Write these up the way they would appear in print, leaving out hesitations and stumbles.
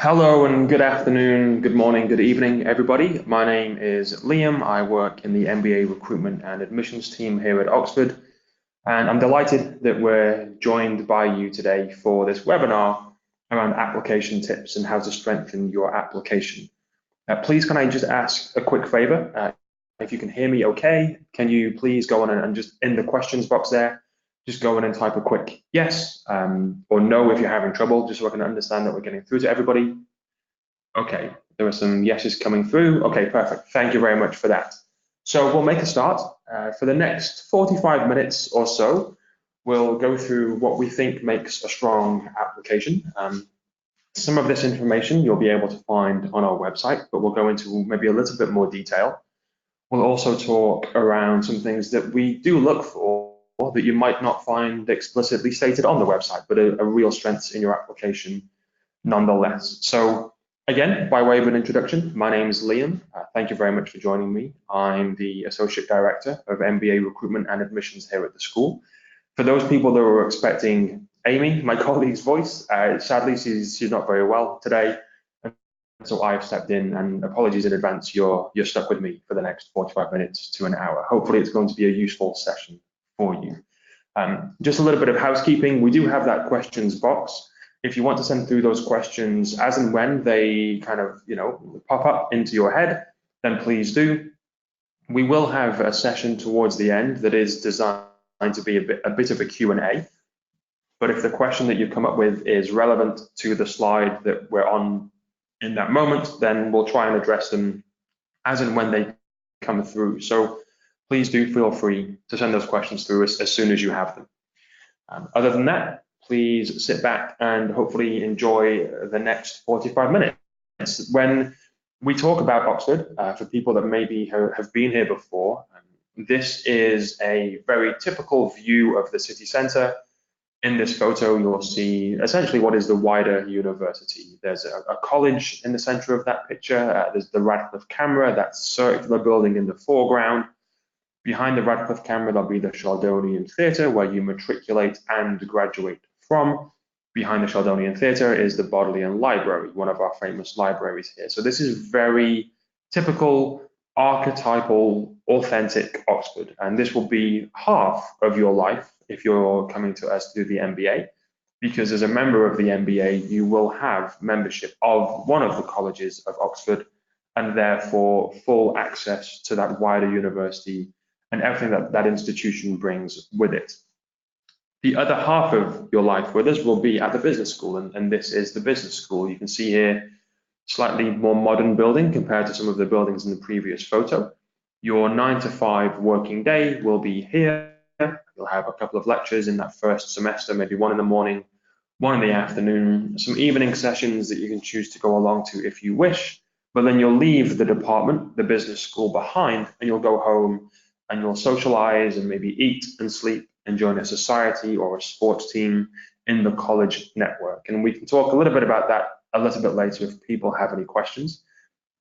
Hello and good afternoon, good morning, good evening, everybody. My name is Liam. I work in the MBA Recruitment and Admissions team here at Oxford, and I'm delighted that we're joined by you today for this webinar around application tips and how to strengthen your application. Please, can I just ask a quick favor? If you can hear me okay, can you please go on and just in the questions box there, just go in and type a quick yes or no if you're having trouble, just so I can understand that we're getting through to everybody. Okay, there are some yeses coming through. Okay, perfect. Thank you very much for that. So we'll make a start. For the next 45 minutes or so, we'll go through what we think makes a strong application. Some of this information you'll be able to find on our website, but we'll go into maybe a little bit more detail. We'll also talk around some things that we do look for that you might not find explicitly stated on the website, but a real strengths in your application nonetheless. So again, by way of an introduction, my name is Liam. Thank you very much for joining me. I'm the Associate Director of MBA Recruitment and Admissions here at the school. For those people that were expecting Amy, my colleague's voice, sadly, she's not very well today. And so I've stepped in, and apologies in advance, you're stuck with me for the next 45 minutes to an hour. Hopefully it's going to be a useful session for you. Just a little bit of housekeeping. We do have that questions box. If you want to send through those questions as and when they kind of, pop up into your head, then please do. We will have a session towards the end that is designed to be a bit of a Q&A. But if the question that you've come up with is relevant to the slide that we're on in that moment, then we'll try and address them as and when they come through. So please do feel free to send those questions through as soon as you have them. Other than that, please sit back and hopefully enjoy the next 45 minutes. When we talk about Oxford, for people that maybe have been here before, this is a very typical view of the city centre. In this photo, you'll see essentially what is the wider university. There's a college in the centre of that picture. There's the Radcliffe Camera, that circular building in the foreground. Behind the Radcliffe Camera, there'll be the Sheldonian Theatre, where you matriculate and graduate from. Behind the Sheldonian Theatre is the Bodleian Library, one of our famous libraries here. So this is very typical, archetypal, authentic Oxford, and this will be half of your life if you're coming to us to do the MBA, because as a member of the MBA, you will have membership of one of the colleges of Oxford, and therefore full access to that wider university and everything that that institution brings with it. The other half of your life with us will be at the business school, and this is the business school. You can see here, slightly more modern building compared to some of the buildings in the previous photo. Your 9 to 5 working day will be here. You'll have a couple of lectures in that first semester, maybe one in the morning, one in the afternoon, some evening sessions that you can choose to go along to if you wish, but then you'll leave the department, the business school behind, and you'll go home and you'll socialize and maybe eat and sleep and join a society or a sports team in the college network. And we can talk a little bit about that a little bit later if people have any questions.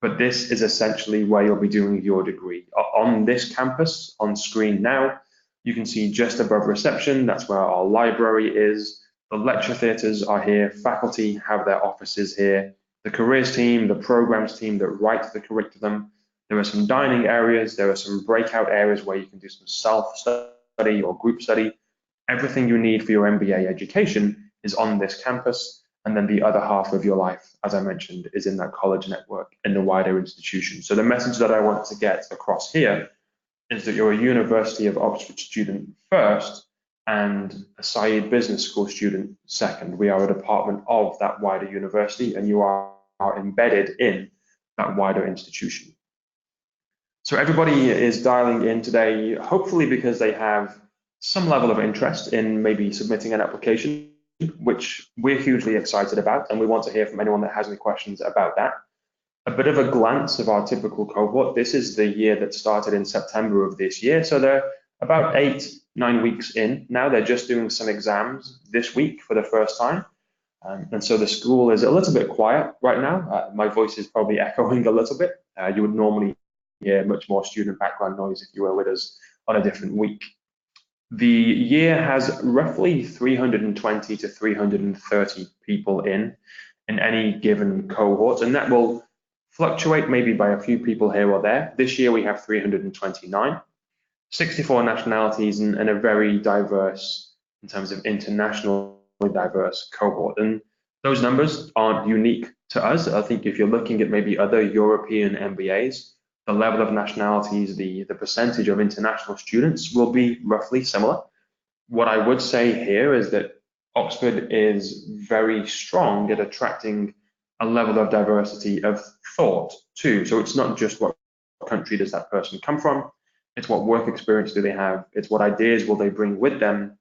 But this is essentially where you'll be doing your degree. On this campus, on screen now, you can see just above reception, that's where our library is. The lecture theatres are here, faculty have their offices here. The careers team, the programs team that write the curriculum. There are some dining areas, there are some breakout areas where you can do some self-study or group study. Everything you need for your MBA education is on this campus, and then the other half of your life, as I mentioned, is in that college network in the wider institution. So the message that I want to get across here is that you're a University of Oxford student first and a Said Business School student second. We are a department of that wider university, and you are embedded in that wider institution. So everybody is dialing in today, hopefully because they have some level of interest in maybe submitting an application, which we're hugely excited about, and we want to hear from anyone that has any questions about that. A bit of a glance of our typical cohort. This is the year that started in September of this year. So they're about 8-9 weeks in. Now they're just doing some exams this week for the first time. And so the school is a little bit quiet right now. My voice is probably echoing a little bit. You would normally hear much more student background noise if you were with us on a different week. The year has roughly 320 to 330 people in. in any given cohort, and that will fluctuate maybe by a few people here or there. This year we have 329, 64 nationalities, and a very diverse, in terms of internationally diverse cohort. And those numbers aren't unique to us. I think if you're looking at maybe other European MBAs, the level of nationalities, the percentage of international students will be roughly similar. What I would say here is that Oxford is very strong at attracting a level of diversity of thought too. So it's not just what country does that person come from, it's what work experience do they have, it's what ideas will they bring with them,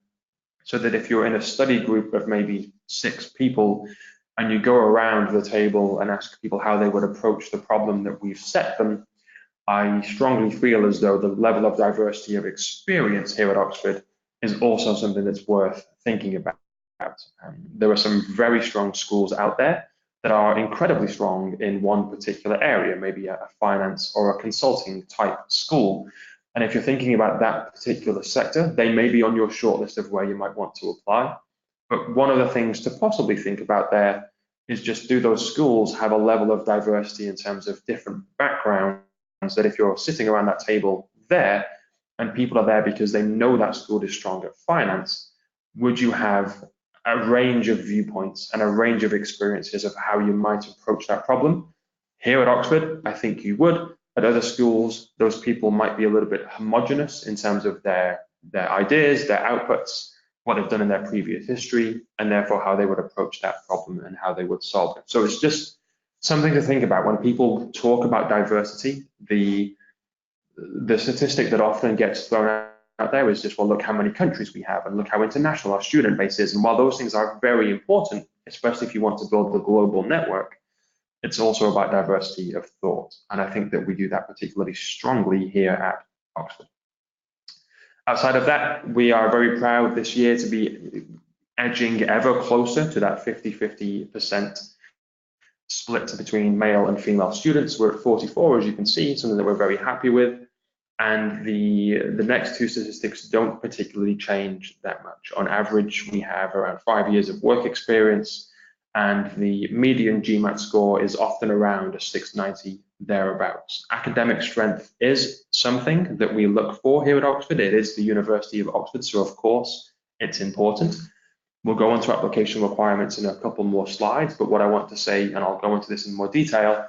so that if you're in a study group of maybe 6 people and you go around the table and ask people how they would approach the problem that we've set them, I strongly feel as though the level of diversity of experience here at Oxford is also something that's worth thinking about. There are some very strong schools out there that are incredibly strong in one particular area, maybe a finance or a consulting type school. And if you're thinking about that particular sector, they may be on your shortlist of where you might want to apply. But one of the things to possibly think about there is just, do those schools have a level of diversity in terms of different backgrounds, that if you're sitting around that table there and people are there because they know that school is strong at finance, would you have a range of viewpoints and a range of experiences of how you might approach that problem? Here at Oxford, I think you would. At other schools, those people might be a little bit homogenous in terms of their ideas, their outputs, what they've done in their previous history, and therefore how they would approach that problem and how they would solve it. So it's just something to think about when people talk about diversity. The statistic that often gets thrown out there is just, well, look how many countries we have and look how international our student base is. And while those things are very important, especially if you want to build a global network, it's also about diversity of thought. And I think that we do that particularly strongly here at Oxford. Outside of that, we are very proud this year to be edging ever closer to that 50-50% split between male and female students. We're at 44, as you can see, something that we're very happy with. And the next 2 statistics don't particularly change that much. On average, we have around 5 years of work experience, and the median GMAT score is often around a 690 thereabouts. Academic strength is something that we look for here at Oxford. It is the University of Oxford, so of course it's important. We'll go on to application requirements in a couple more slides, but what I want to say, and I'll go into this in more detail,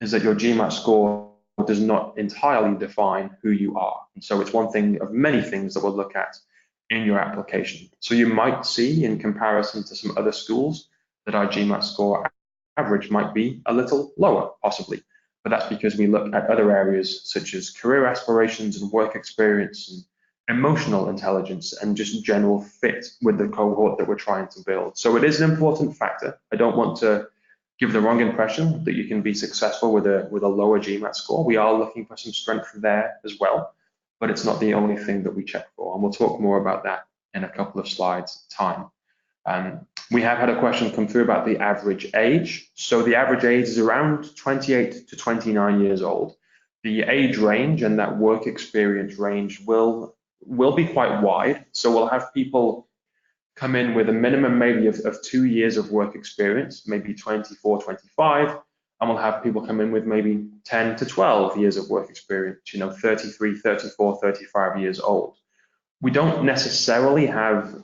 is that your GMAT score does not entirely define who you are. And so it's one thing of many things that we'll look at in your application. So you might see, in comparison to some other schools, that our GMAT score average might be a little lower, possibly. But that's because we look at other areas such as career aspirations and work experience and emotional intelligence and just general fit with the cohort that we're trying to build. So it is an important factor. I don't want to give the wrong impression that you can be successful with a lower GMAT score. We are looking for some strength there as well, but it's not the only thing that we check for. And we'll talk more about that in a couple of slides' time. We have had a question come through about the average age. So the average age is around 28 to 29 years old. The age range and that work experience range will be quite wide. So we'll have people come in with a minimum maybe of 2 years of work experience, maybe 24, 25, and we'll have people come in with maybe 10 to 12 years of work experience, 33, 34, 35 years old. We don't necessarily have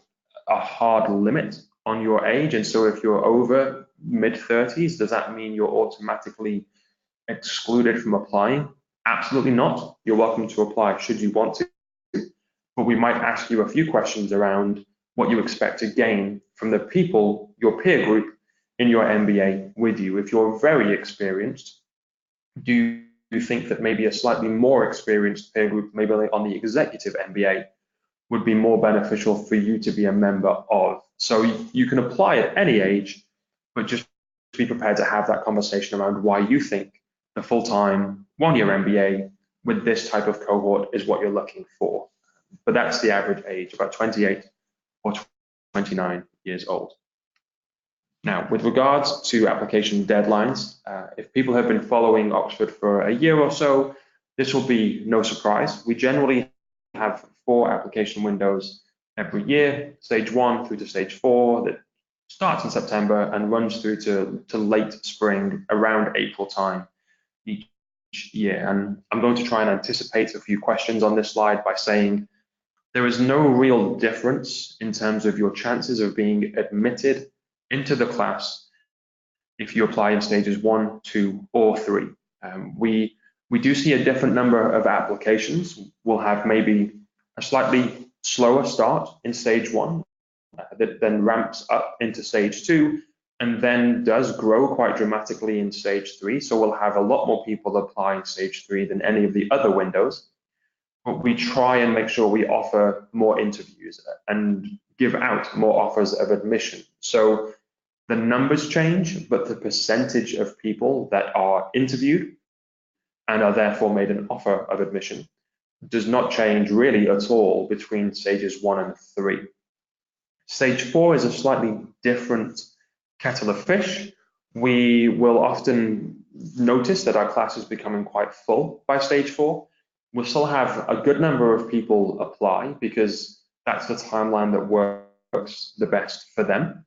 a hard limit on your age, and so if you're over mid-30s, does that mean you're automatically excluded from applying? Absolutely not. You're welcome to apply should you want to, but we might ask you a few questions around what you expect to gain from the people, your peer group in your MBA with you. If you're very experienced, do you think that maybe a slightly more experienced peer group, maybe on the executive MBA, would be more beneficial for you to be a member of? So you can apply at any age, but just be prepared to have that conversation around why you think the full-time 1-year MBA with this type of cohort is what you're looking for. But that's the average age, about 28 or 29 years old. Now, with regards to application deadlines, if people have been following Oxford for a year or so, this will be no surprise. We generally have 4 application windows every year, stage 1 through to stage 4, that starts in September and runs through to late spring, around April time each year. And I'm going to try and anticipate a few questions on this slide by saying there is no real difference in terms of your chances of being admitted into the class if you apply in stages 1, 2, or 3. We do see a different number of applications. We'll have maybe a slightly slower start in stage 1 that then ramps up into stage 2 and then does grow quite dramatically in stage 3. So we'll have a lot more people applying stage 3 than any of the other windows. But we try and make sure we offer more interviews and give out more offers of admission. So the numbers change, but the percentage of people that are interviewed and are therefore made an offer of admission does not change really at all between stages 1 and 3. Stage 4 is a slightly different kettle of fish. We will often notice that our class is becoming quite full by stage 4. We'll still have a good number of people apply because that's the timeline that works the best for them.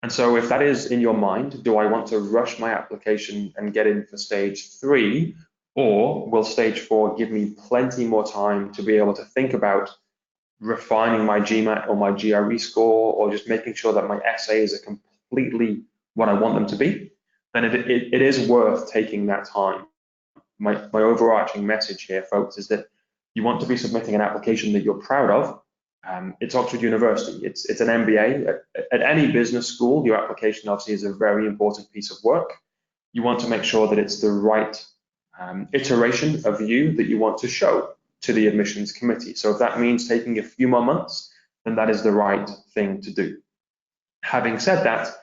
And so if that is in your mind, do I want to rush my application and get in for stage 3, or will stage 4 give me plenty more time to be able to think about refining my GMAT or my GRE score, or just making sure that my essays are completely what I want them to be, then it is worth taking that time. My overarching message here, folks, is that you want to be submitting an application that you're proud of. It's Oxford University. It's an MBA. At any business school, your application obviously is a very important piece of work. You want to make sure that it's the right iteration of you that you want to show to the admissions committee. So if that means taking a few more months, then that is the right thing to do. Having said that,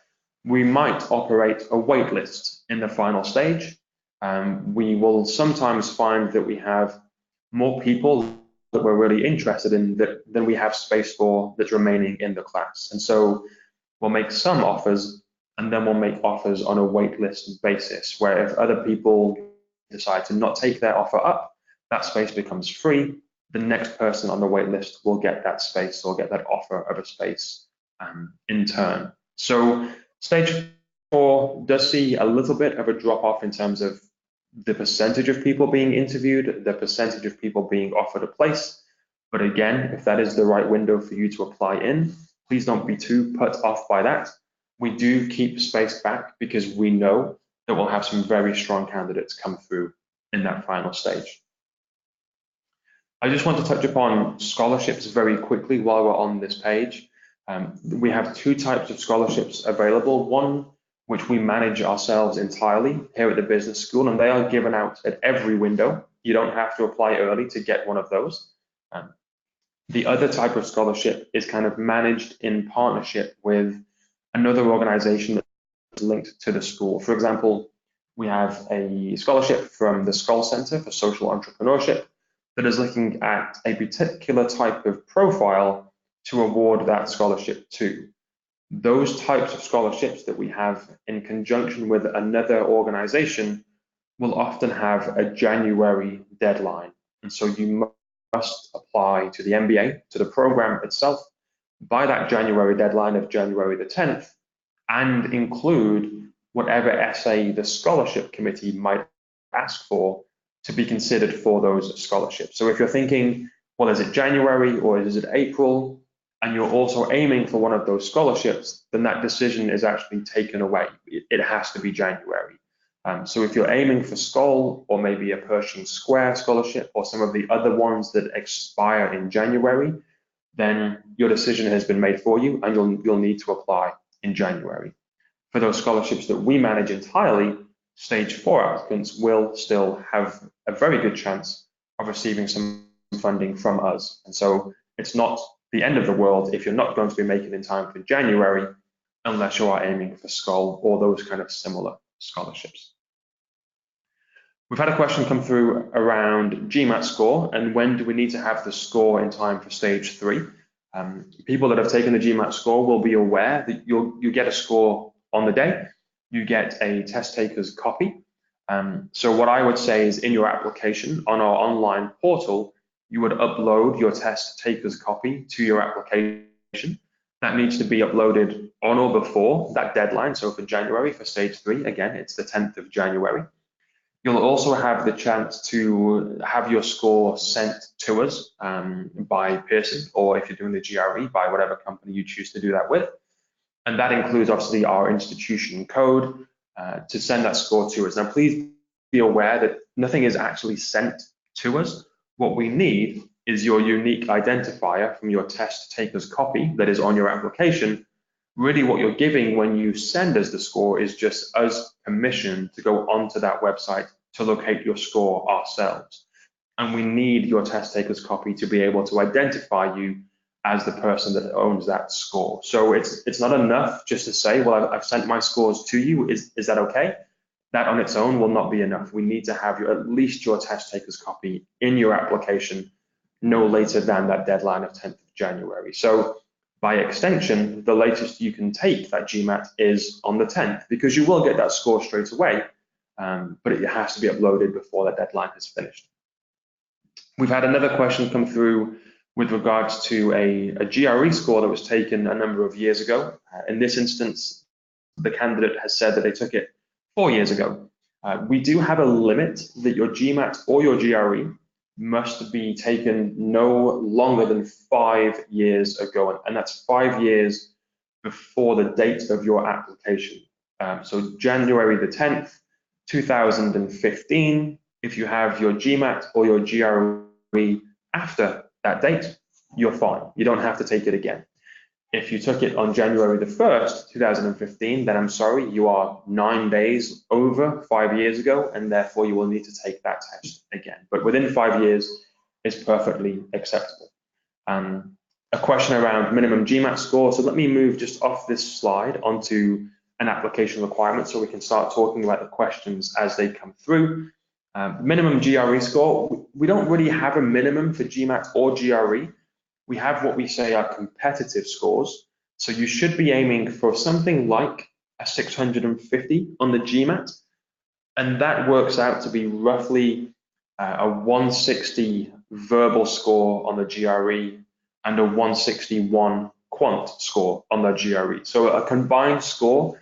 we might operate a wait list in the final stage. We will sometimes find that we have more people that we're really interested in than we have space for that's remaining in the class. And so we'll make some offers, and then we'll make offers on a waitlist basis, where if other people decide to not take their offer up, that space becomes free. The next person on the waitlist will get that space or get that offer of a space in turn. So stage 4 does see a little bit of a drop off in terms of the percentage of people being interviewed, the percentage of people being offered a place. But again, if that is the right window for you to apply in, please don't be too put off by that. We do keep space back because we know that we'll have some very strong candidates come through in that final stage. I just want to touch upon scholarships very quickly while we're on this page. We have 2 types of scholarships available. One, which we manage ourselves entirely here at the business school, and they are given out at every window. You don't have to apply early to get one of those. The other type of scholarship is kind of managed in partnership with another organization that's linked to the school. For example, we have a scholarship from the Skoll Center for Social Entrepreneurship that is looking at a particular type of profile to award that scholarship to. Those types of scholarships that we have in conjunction with another organization will often have a January deadline. And so you must apply to the MBA, to the program itself, by that January deadline of January the 10th, and include whatever essay the scholarship committee might ask for to be considered for those scholarships. So if you're thinking, well, is it January or is it April, and you're also aiming for one of those scholarships, then that decision is actually taken away. It has to be January. So if you're aiming for Skoll or maybe a Pershing Square scholarship or some of the other ones that expire in January, then your decision has been made for you and you'll need to apply in January. For those scholarships that we manage entirely, stage 4 applicants will still have a very good chance of receiving some funding from us. And so it's not the end of the world if you're not going to be making in time for January, unless you are aiming for Skoll or those kind of similar scholarships. We've had a question come through around GMAT score and when do we need to have the score in time for stage 3. People that have taken the GMAT score will be aware that you get a score on the day, you get a test taker's copy. So what I would say is in your application on our online portal, you would upload your test taker's copy to your application. That needs to be uploaded on or before that deadline. So for January, for stage 3, again, it's the 10th of January. You'll also have the chance to have your score sent to us by Pearson, or if you're doing the GRE, by whatever company you choose to do that with. And that includes obviously our institution code to send that score to us. Now, please be aware that nothing is actually sent to us. What we need is your unique identifier from your test taker's copy that is on your application. Really what you're giving when you send us the score is just us permission to go onto that website to locate your score ourselves. And we need your test taker's copy to be able to identify you as the person that owns that score. So it's not enough just to say, well, I've sent my scores to you. Is that okay? That on its own will not be enough. We need to have at least your test taker's copy in your application no later than that deadline of 10th of January. So by extension, the latest you can take that GMAT is on the 10th, because you will get that score straight away, but it has to be uploaded before that deadline has finished. We've had another question come through with regards to a GRE score that was taken a number of years ago. In this instance, the candidate has said that they took it 4 years ago. We do have a limit that your GMAT or your GRE must be taken no longer than 5 years ago, and that's 5 years before the date of your application. So January the 10th, 2015, if you have your GMAT or your GRE after that date, you're fine. You don't have to take it again. If you took it on January the 1st, 2015, then I'm sorry, you are 9 days over 5 years ago, and therefore you will need to take that test again. But within 5 years is perfectly acceptable. A question around minimum GMAT score. So let me move just off this slide onto an application requirement so we can start talking about the questions as they come through. Minimum GRE score, we don't really have a minimum for GMAT or GRE. We have what we say are competitive scores. So you should be aiming for something like a 650 on the GMAT. And that works out to be roughly a 160 verbal score on the GRE and a 161 quant score on the GRE. So a combined score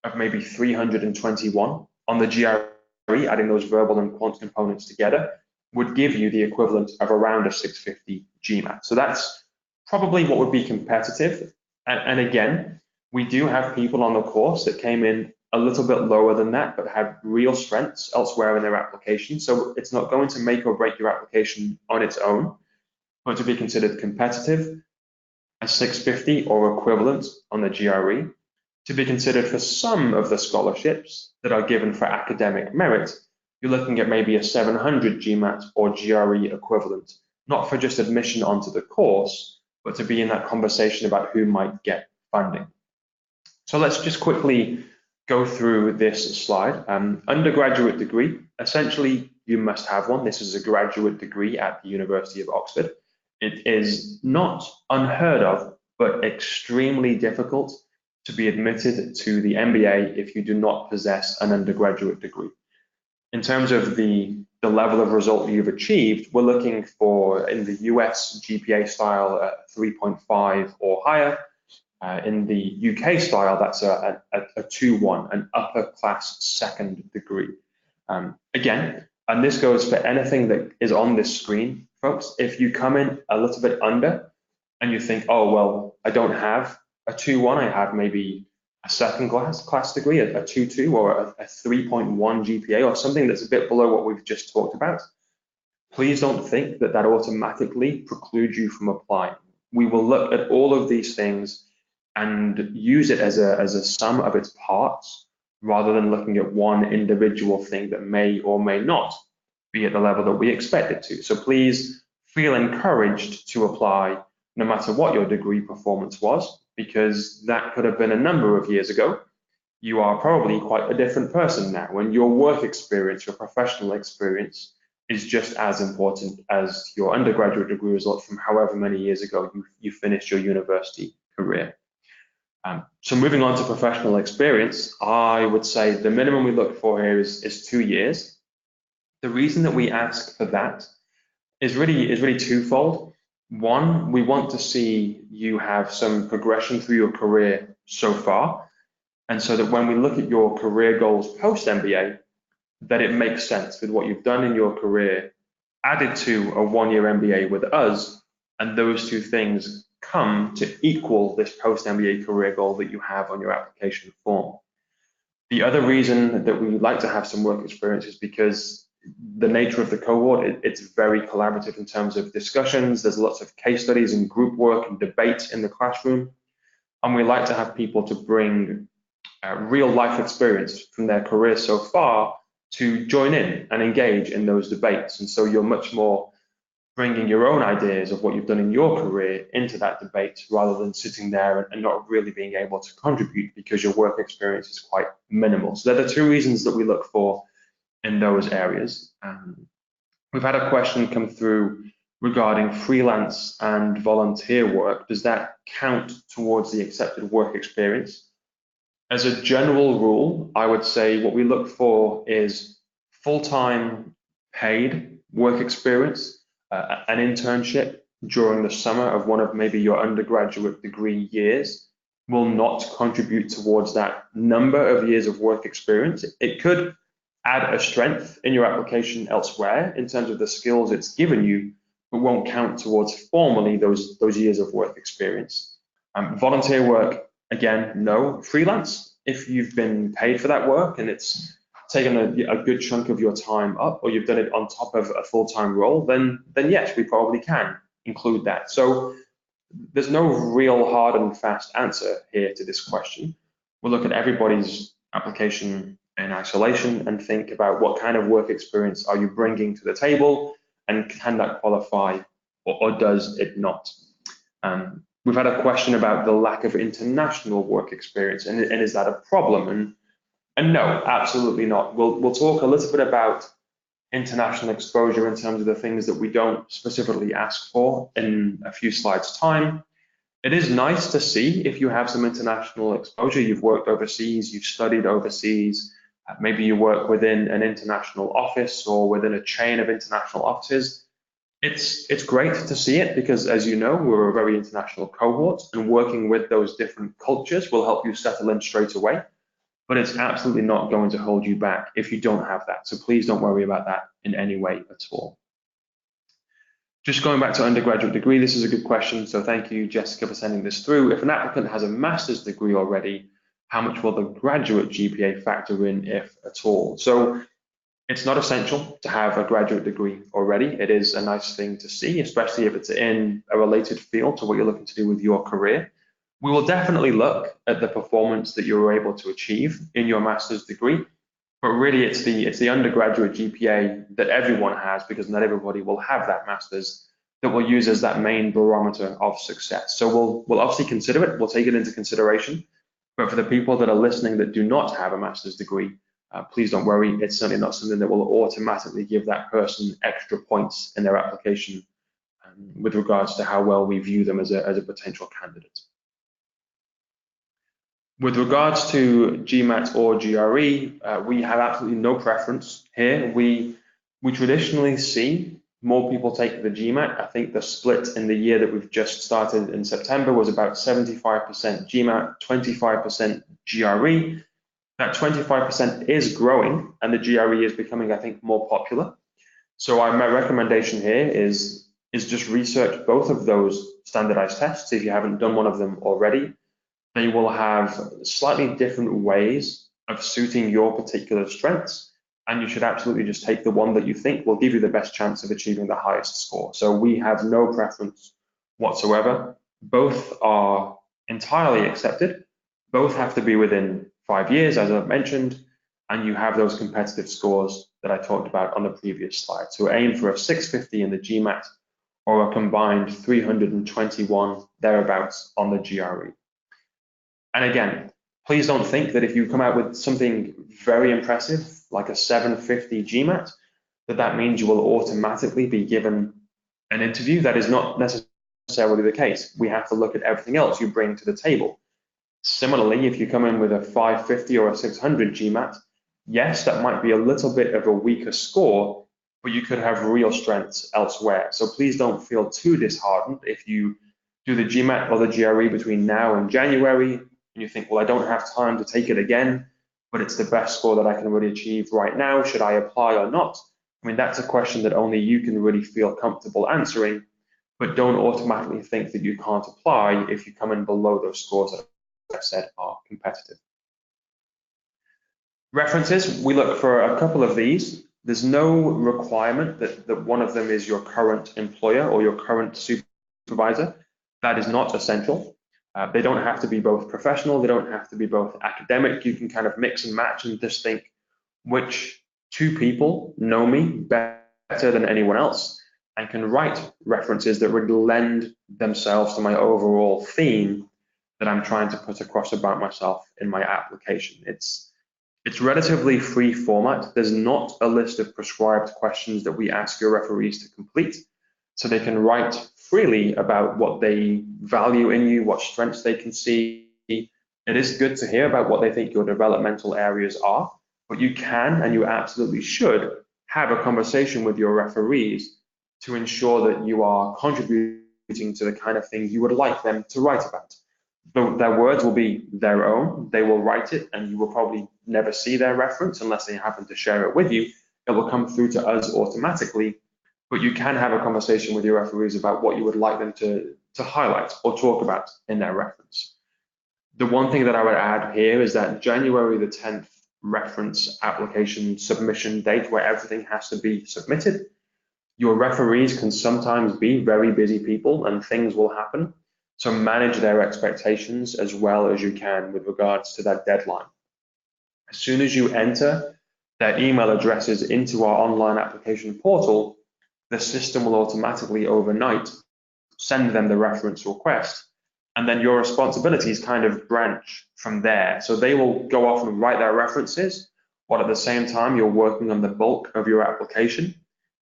of maybe 321 on the GRE, adding those verbal and quant components together, would give you the equivalent of around a 650 GMAT. So that's probably what would be competitive. And again, we do have people on the course that came in a little bit lower than that, but had real strengths elsewhere in their application. So it's not going to make or break your application on its own, but to be considered competitive, a 650 or equivalent on the GRE, to be considered for some of the scholarships that are given for academic merit, you're looking at maybe a 700 GMAT or GRE equivalent, not for just admission onto the course, but to be in that conversation about who might get funding. So let's just quickly go through this slide. Undergraduate degree, essentially you must have one. This is a graduate degree at the University of Oxford. It is not unheard of, but extremely difficult to be admitted to the MBA if you do not possess an undergraduate degree. In terms of the level of result you've achieved, we're looking for, in the US GPA style, 3.5 or higher. In the UK style, that's a 2-1, an upper class second degree. Again, and this goes for anything that is on this screen, folks. If you come in a little bit under and you think, oh, well, I don't have a 2-1, I have maybe a second class degree, a 2-2 or a 3.1 GPA or something that's a bit below what we've just talked about, please don't think that that automatically precludes you from applying. We will look at all of these things and use it as a sum of its parts, rather than looking at one individual thing that may or may not be at the level that we expect it to. So please feel encouraged to apply no matter what your degree performance was, because that could have been a number of years ago. You are probably quite a different person now, and your work experience, your professional experience is just as important as your undergraduate degree result from however many years ago you finished your university career. So moving on to professional experience, I would say the minimum we look for here is 2 years. The reason that we ask for that is really twofold. One, we want to see you have some progression through your career so far. And so that when we look at your career goals post MBA, that it makes sense with what you've done in your career added to a 1-year MBA with us, and those two things come to equal this post MBA career goal that you have on your application form. The other reason that we like to have some work experience is because the nature of the cohort, it's very collaborative in terms of discussions. There's lots of case studies and group work and debate in the classroom. And we like to have people to bring real life experience from their career so far to join in and engage in those debates. And so you're much more bringing your own ideas of what you've done in your career into that debate rather than sitting there and not really being able to contribute because your work experience is quite minimal. So they're the two reasons that we look for in those areas. We've had a question come through regarding freelance and volunteer work. Does that count towards the accepted work experience? As a general rule, I would say what we look for is full-time paid work experience, an internship during the summer of one of maybe your undergraduate degree years will not contribute towards that number of years of work experience. It could add a strength in your application elsewhere in terms of the skills it's given you, but won't count towards formally those years of work experience. Volunteer work, again, no. Freelance, if you've been paid for that work and it's taken a good chunk of your time up, or you've done it on top of a full-time role, then yes, we probably can include that. So there's no real hard and fast answer here to this question. We'll look at everybody's application in isolation and think about what kind of work experience are you bringing to the table, and can that qualify or does it not? We've had a question about the lack of international work experience, and is that a problem? And no, absolutely not. We'll talk a little bit about international exposure in terms of the things that we don't specifically ask for in a few slides' time. It is nice to see if you have some international exposure. You've worked overseas, you've studied overseas, maybe you work within an international office or within a chain of international offices. It's great to see it because, as you know, we're a very international cohort, and working with those different cultures will help you settle in straight away. But it's absolutely not going to hold you back if you don't have that. So please don't worry about that in any way at all. Just going back to undergraduate degree, this is a good question. So thank you, Jessica, for sending this through. If an applicant has a master's degree already, how much will the graduate GPA factor in, if at all? So it's not essential to have a graduate degree already. It is a nice thing to see, especially if it's in a related field to what you're looking to do with your career. We will definitely look at the performance that you were able to achieve in your master's degree, but really it's the undergraduate GPA that everyone has, because not everybody will have that master's, that we'll use as that main barometer of success. So we'll obviously consider it, we'll take it into consideration, but for the people that are listening that do not have a master's degree, please don't worry, it's certainly not something that will automatically give that person extra points in their application with regards to how well we view them as a potential candidate. With regards to GMAT or GRE, we have absolutely no preference here. We traditionally see more people take the GMAT. I think the split in the year that we've just started in September was about 75% GMAT, 25% GRE. That 25% is growing, and the GRE is becoming, I think, more popular. So my recommendation here is just research both of those standardized tests if you haven't done one of them already. They will have slightly different ways of suiting your particular strengths, and you should absolutely just take the one that you think will give you the best chance of achieving the highest score. So we have no preference whatsoever. Both are entirely accepted. Both have to be within 5 years, as I've mentioned, and you have those competitive scores that I talked about on the previous slide. So aim for a 650 in the GMAT or a combined 321 thereabouts on the GRE. And again, please don't think that if you come out with something very impressive, like a 750 GMAT, that means you will automatically be given an interview. That is not necessarily the case. We have to look at everything else you bring to the table. Similarly, if you come in with a 550 or a 600 GMAT, yes, that might be a little bit of a weaker score, but you could have real strengths elsewhere. So please don't feel too disheartened if you do the GMAT or the GRE between now and January, and you think, well, I don't have time to take it again, but it's the best score that I can really achieve right now. Should I apply or not? I mean, that's a question that only you can really feel comfortable answering, but don't automatically think that you can't apply if you come in below those scores that I've said are competitive. References, we look for a couple of these. There's no requirement that one of them is your current employer or your current supervisor. That is not essential. They don't have to be both professional, they don't have to be both academic. You can kind of mix and match and just think which two people know me better than anyone else and can write references that would lend themselves to my overall theme that I'm trying to put across about myself in my application. It's relatively free format. There's not a list of prescribed questions that we ask your referees to complete, so they can write freely about what they value in you, what strengths they can see. It is good to hear about what they think your developmental areas are, but you can and you absolutely should have a conversation with your referees to ensure that you are contributing to the kind of thing you would like them to write about. Their words will be their own. They will write it, and you will probably never see their reference unless they happen to share it with you. It will come through to us automatically, but you can have a conversation with your referees about what you would like them to highlight or talk about in their reference. The one thing that I would add here is that January the 10th reference application submission date, where everything has to be submitted. Your referees can sometimes be very busy people and things will happen. So manage their expectations as well as you can with regards to that deadline. As soon as you enter their email addresses into our online application portal, the system will automatically overnight send them the reference request, and then your responsibilities kind of branch from there. So they will go off and write their references, while at the same time you're working on the bulk of your application,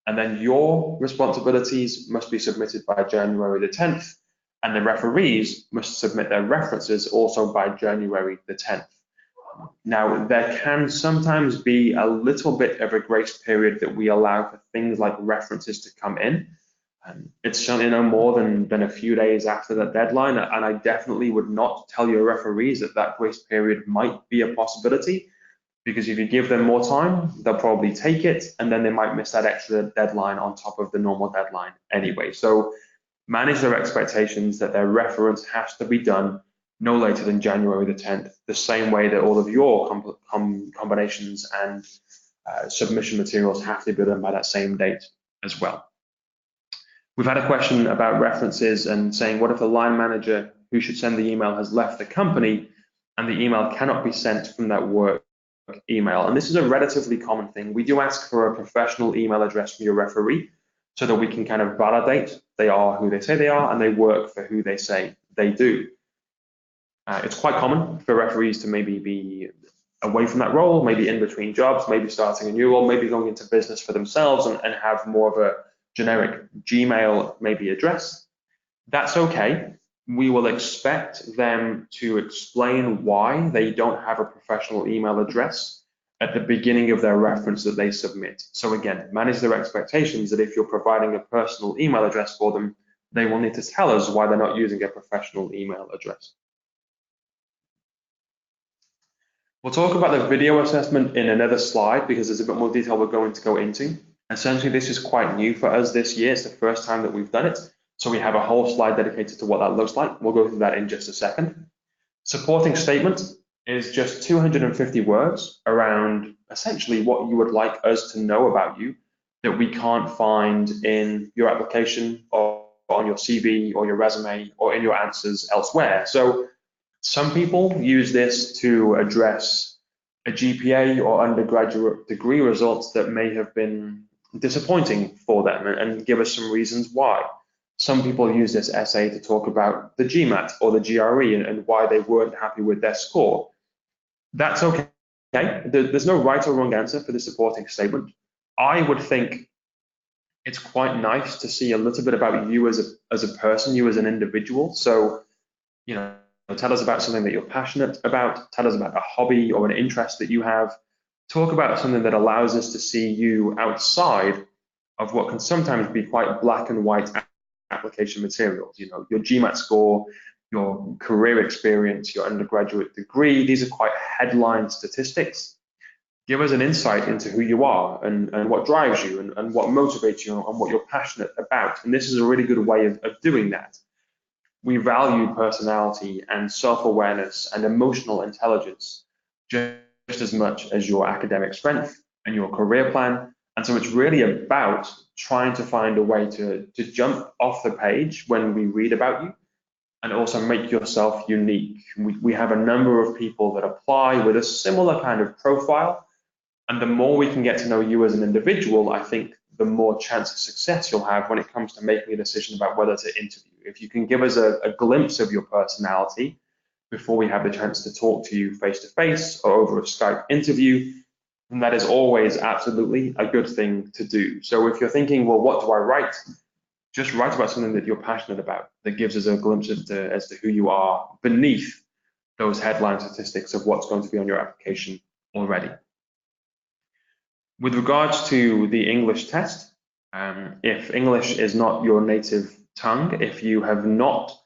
and then your responsibilities must be submitted by January the 10th, and the referees must submit their references also by January the 10th. Now, there can sometimes be a little bit of a grace period that we allow for things like references to come in. It's certainly no more than a few days after that deadline, and I definitely would not tell your referees that that grace period might be a possibility, because if you give them more time, they'll probably take it, and then they might miss that extra deadline on top of the normal deadline anyway. So manage their expectations that their reference has to be done no later than January the 10th, the same way that all of your combinations and submission materials have to be done by that same date as well. We've had a question about references and saying, what if the line manager who should send the email has left the company and the email cannot be sent from that work email? And this is a relatively common thing. We do ask for a professional email address from your referee so that we can kind of validate they are who they say they are and they work for who they say they do. It's quite common for referees to maybe be away from that role, maybe in between jobs, maybe starting a new role, maybe going into business for themselves and have more of a generic Gmail maybe address. That's okay. We will expect them to explain why they don't have a professional email address at the beginning of their reference that they submit. So again, manage their expectations that if you're providing a personal email address for them, they will need to tell us why they're not using a professional email address. We'll talk about the video assessment in another slide because there's a bit more detail we're going to go into. Essentially, this is quite new for us this year. It's the first time that we've done it. So we have a whole slide dedicated to what that looks like. We'll go through that in just a second. Supporting statement is just 250 words around essentially what you would like us to know about you that we can't find in your application or on your CV or your resume or in your answers elsewhere. So some people use this to address a GPA or undergraduate degree results that may have been disappointing for them and give us some reasons why. Some people use this essay to talk about the GMAT or the GRE and why they weren't happy with their score. That's okay. There's no right or wrong answer for the supporting statement. I would think it's quite nice to see a little bit about you as a person, you as an individual. So, you know, tell us about something that you're passionate about. Tell us about a hobby or an interest that you have. Talk about something that allows us to see you outside of what can sometimes be quite black and white application materials. You know, your GMAT score, your career experience, your undergraduate degree, these are quite headline statistics. Give us an insight into who you are and what drives you and what motivates you and what you're passionate about. And this is a really good way of doing that. We value personality and self-awareness and emotional intelligence just as much as your academic strength and your career plan. And so it's really about trying to find a way to jump off the page when we read about you and also make yourself unique. We have a number of people that apply with a similar kind of profile. And the more we can get to know you as an individual, I think the more chance of success you'll have when it comes to making a decision about whether to interview. If you can give us a glimpse of your personality before we have the chance to talk to you face to face or over a Skype interview, then that is always absolutely a good thing to do. So if you're thinking, well, what do I write? Just write about something that you're passionate about that gives us a glimpse as to who you are beneath those headline statistics of what's going to be on your application already. With regards to the English test, if English is not your native tongue, if you have not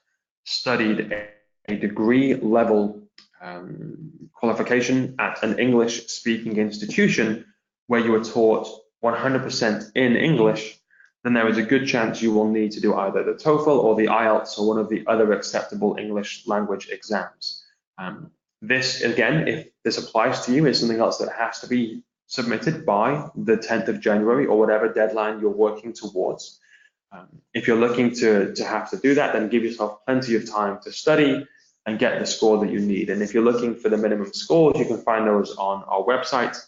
studied a degree level qualification at an English speaking institution where you are taught 100% in English, then there is a good chance you will need to do either the TOEFL or the IELTS or one of the other acceptable English language exams. This, again, if this applies to you, is something else that has to be submitted by the 10th of January or whatever deadline you're working towards. If you're looking to have to do that, then give yourself plenty of time to study and get the score that you need. And if you're looking for the minimum scores, you can find those on our website.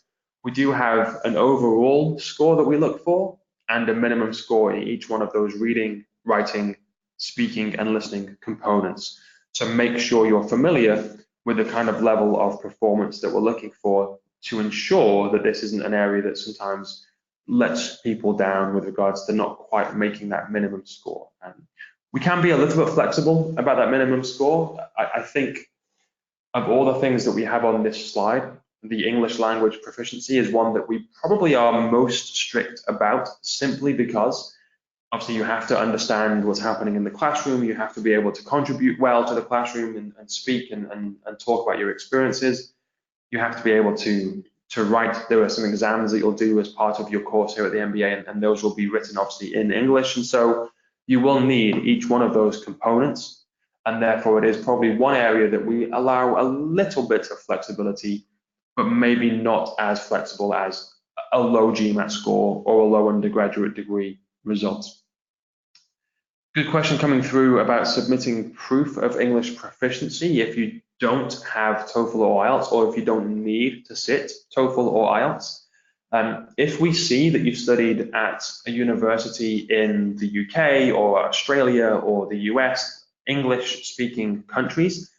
We do have an overall score that we look for and a minimum score in each one of those reading, writing, speaking, and listening components. So make sure you're familiar with the kind of level of performance that we're looking for to ensure that this isn't an area that sometimes lets people down with regards to not quite making that minimum score. We can be a little bit flexible about that minimum score. I think of all the things that we have on this slide, the English language proficiency is one that we probably are most strict about, simply because obviously you have to understand what's happening in the classroom, you have to be able to contribute well to the classroom and speak and talk about your experiences. You have to be able to write. There are some exams that you'll do as part of your course here at the MBA, and those will be written obviously in English. And so you will need each one of those components. And therefore, it is probably one area that we allow a little bit of flexibility, but maybe not as flexible as a low GMAT score or a low undergraduate degree result. Good question coming through about submitting proof of English proficiency if you don't have TOEFL or IELTS, or if you don't need to sit TOEFL or IELTS. If we see that you've studied at a university in the UK or Australia or the US, English-speaking countries,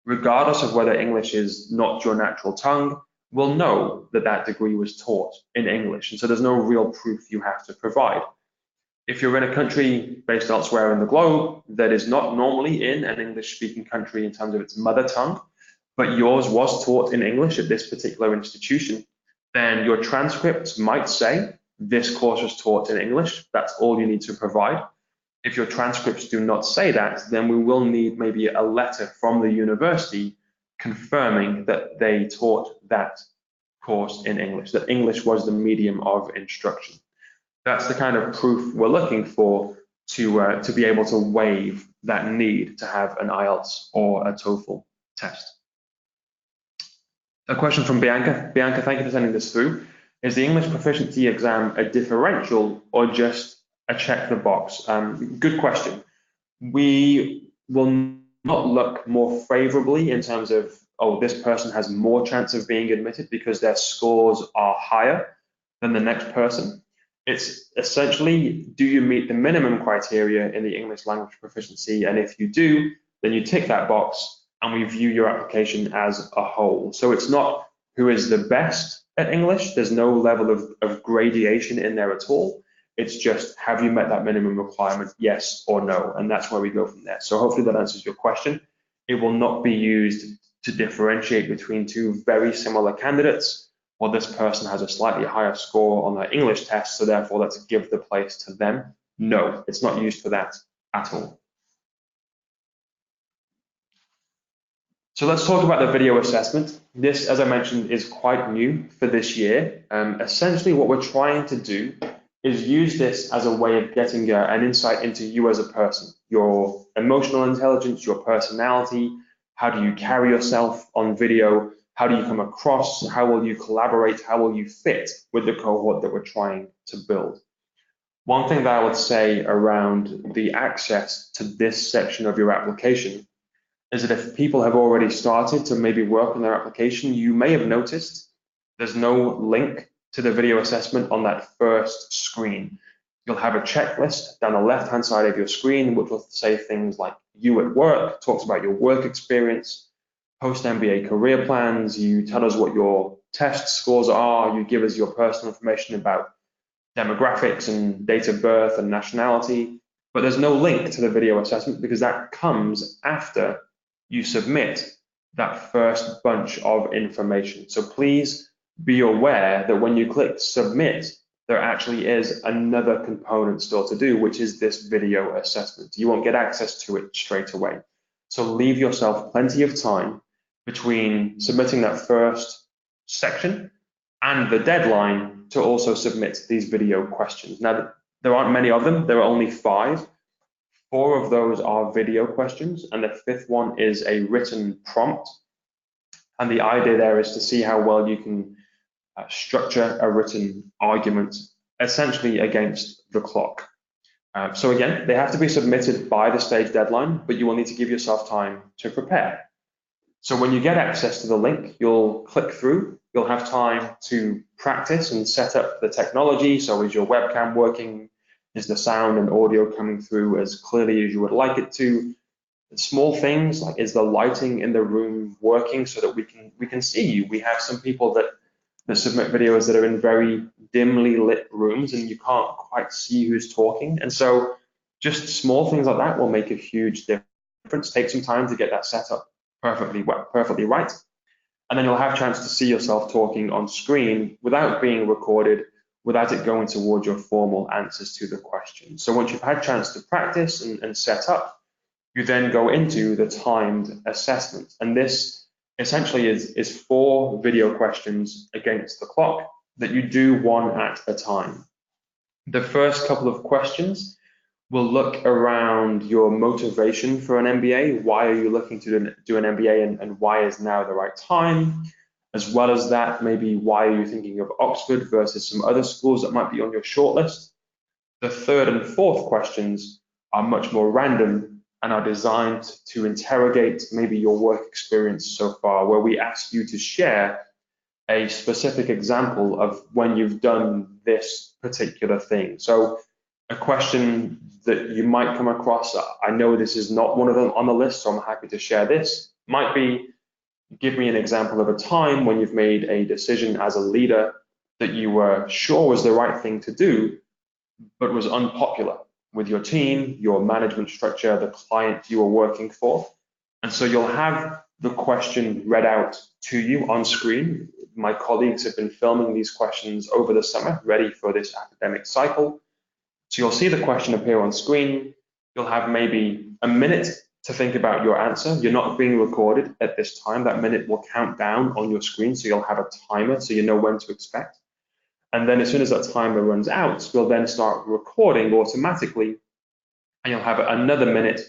regardless of whether English is not your natural tongue, we'll know that that degree was taught in English. And so there's no real proof you have to provide. If you're in a country based elsewhere in the globe that is not normally in an English-speaking country in terms of its mother tongue, but yours was taught in English at this particular institution, then your transcript might say this course was taught in English. That's all you need to provide. If your transcripts do not say that, then we will need maybe a letter from the university confirming that they taught that course in English, that English was the medium of instruction. That's the kind of proof we're looking for to be able to waive that need to have an IELTS or a TOEFL test. A question from Bianca. Bianca, thank you for sending this through. Is the English proficiency exam a differential or just a check the box? Good question. We will not look more favorably in terms of, oh, this person has more chance of being admitted because their scores are higher than the next person. It's essentially, do you meet the minimum criteria in the English language proficiency? And if you do, then you tick that box and we view your application as a whole. So it's not who is the best at English. There's no level of gradation in there at all. It's just, have you met that minimum requirement, yes or no? And that's where we go from there. So hopefully that answers your question. It will not be used to differentiate between two very similar candidates. well, this person has a slightly higher score on their English test, so therefore let's give the place to them. No, it's not used for that at all. So let's talk about the video assessment. This, as I mentioned, is quite new for this year. Essentially, what we're trying to do is use this as a way of getting an insight into you as a person, your emotional intelligence, your personality, how do you carry yourself on video, how do you come across, how will you collaborate, how will you fit with the cohort that we're trying to build. One thing that I would say around the access to this section of your application is that if people have already started to maybe work on their application, you may have noticed there's no link to the video assessment on that first screen. You'll have a checklist down the left-hand side of your screen, which will say things like you at work, talks about your work experience, post-MBA career plans, you tell us what your test scores are, you give us your personal information about demographics and date of birth and nationality, but there's no link to the video assessment because that comes after you submit that first bunch of information. So please be aware that when you click submit, there actually is another component still to do, which is this video assessment. You won't get access to it straight away. So leave yourself plenty of time between submitting that first section and the deadline to also submit these video questions. Now, there aren't many of them. There are only 5. 4 of those are video questions, and the 5th one is a written prompt. And the idea there is to see how well you can structure a written argument, essentially against the clock. So again, they have to be submitted by the stage deadline, but you will need to give yourself time to prepare. So when you get access to the link, you'll click through, you'll have time to practice and set up the technology. So is your webcam working? Is the sound and audio coming through as clearly as you would like it to? Small things like, is the lighting in the room working so that we can see you? We have some people that submit videos that are in very dimly lit rooms and you can't quite see who's talking. And so just small things like that will make a huge difference. Take some time to get that set up perfectly right. And then you'll have a chance to see yourself talking on screen without being recorded, without it going towards your formal answers to the question. So once you've had a chance to practice and set up, you then go into the timed assessment. And this essentially is 4 video questions against the clock that you do one at a time. The first couple of questions will look around your motivation for an MBA. Why are you looking to do an MBA and why is now the right time? As well as that, maybe why are you thinking of Oxford versus some other schools that might be on your shortlist? The 3rd and 4th questions are much more random and are designed to interrogate maybe your work experience so far, where we ask you to share a specific example of when you've done this particular thing. So a question that you might come across, I know this is not one of them on the list, so I'm happy to share this, might be, give me an example of a time when you've made a decision as a leader that you were sure was the right thing to do, but was unpopular with your team, your management structure, the client you were working for. And so you'll have the question read out to you on screen. My colleagues have been filming these questions over the summer, ready for this academic cycle. So you'll see the question appear on screen. You'll have maybe a minute to think about your answer. You're not being recorded at this time. That minute will count down on your screen, so you'll have a timer so you know when to expect. And then as soon as that timer runs out, we'll then start recording automatically, and you'll have another minute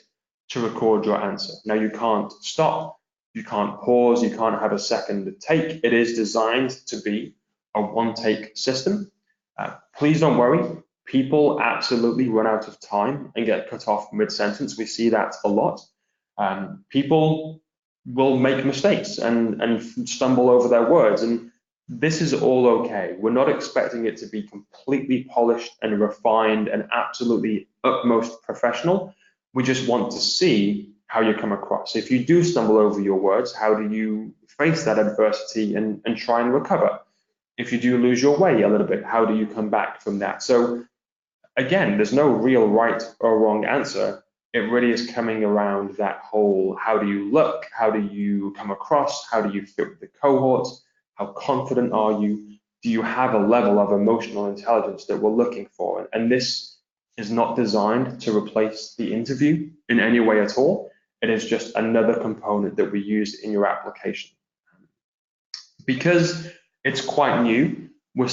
to record your answer. Now you can't stop, you can't pause, you can't have a second take. It is designed to be a one-take system. Please don't worry. People absolutely run out of time and get cut off mid-sentence. We see that a lot. People will make mistakes and stumble over their words, and this is all okay. We're not expecting it to be completely polished and refined and absolutely utmost professional. We just want to see how you come across. If you do stumble over your words, how do you face that adversity and try and recover? If you do lose your way a little bit, how do you come back from that? So again, there's no real right or wrong answer. It really is coming around that whole, how do you look? How do you come across? How do you fit with the cohort? How confident are you? Do you have a level of emotional intelligence that we're looking for? And this is not designed to replace the interview in any way at all. It is just another component that we use in your application. Because it's quite new, we're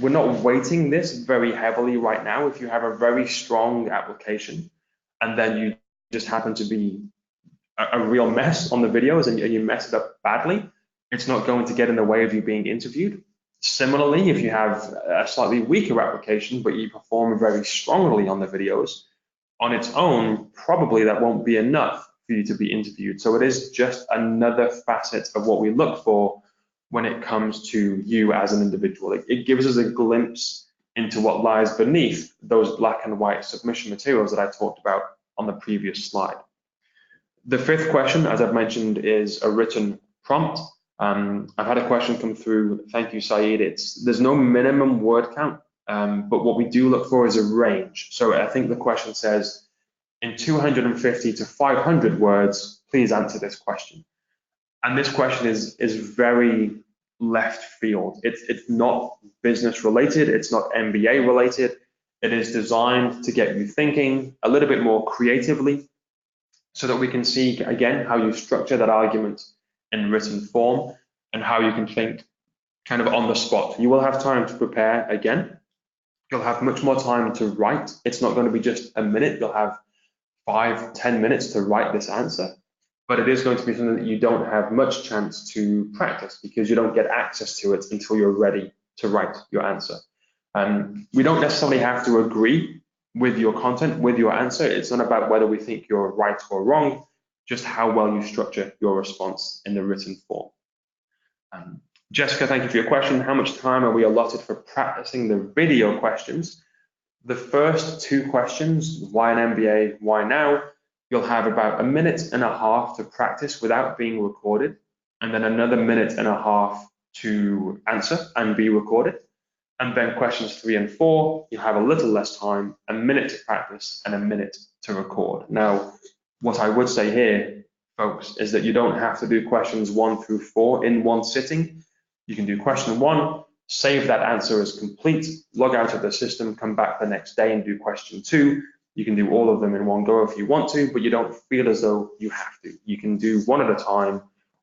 not weighting this very heavily right now. If you have a very strong application and then you just happen to be a real mess on the videos and you mess it up badly, it's not going to get in the way of you being interviewed. Similarly, if you have a slightly weaker application, but you perform very strongly on the videos, on its own, probably that won't be enough for you to be interviewed. So it is just another facet of what we look for when it comes to you as an individual. It gives us a glimpse into what lies beneath those black and white submission materials that I talked about on the previous slide. The fifth question, as I've mentioned, is a written prompt. I've had a question come through. Thank you, Saeed. There's no minimum word count, but what we do look for is a range. So I think the question says, in 250 to 500 words, please answer this question. And this question is very left field. It's not business related. It's not MBA related. It is designed to get you thinking a little bit more creatively so that we can see, again, how you structure that argument in written form and how you can think kind of on the spot. You will have time to prepare again. You'll have much more time to write. It's not going to be just a minute. You'll have 5-10 minutes to write this answer, but it is going to be something that you don't have much chance to practice because you don't get access to it until you're ready to write your answer. We don't necessarily have to agree with your content, with your answer. It's not about whether we think you're right or wrong, just how well you structure your response in the written form. Jessica, thank you for your question. How much time are we allotted for practicing the video questions? The first two questions, why an MBA, why now, you'll have about 1.5 minutes to practice without being recorded, and then another 1.5 minutes to answer and be recorded. And then questions 3 and 4, you have a little less time, 1 minute to practice and 1 minute to record. Now, what I would say here, folks, is that you don't have to do questions 1 through 4 in one sitting. You can do question 1, save that answer as complete, log out of the system, come back the next day and do question 2. You can do all of them in one go if you want to, but you don't feel as though you have to. You can do one at a time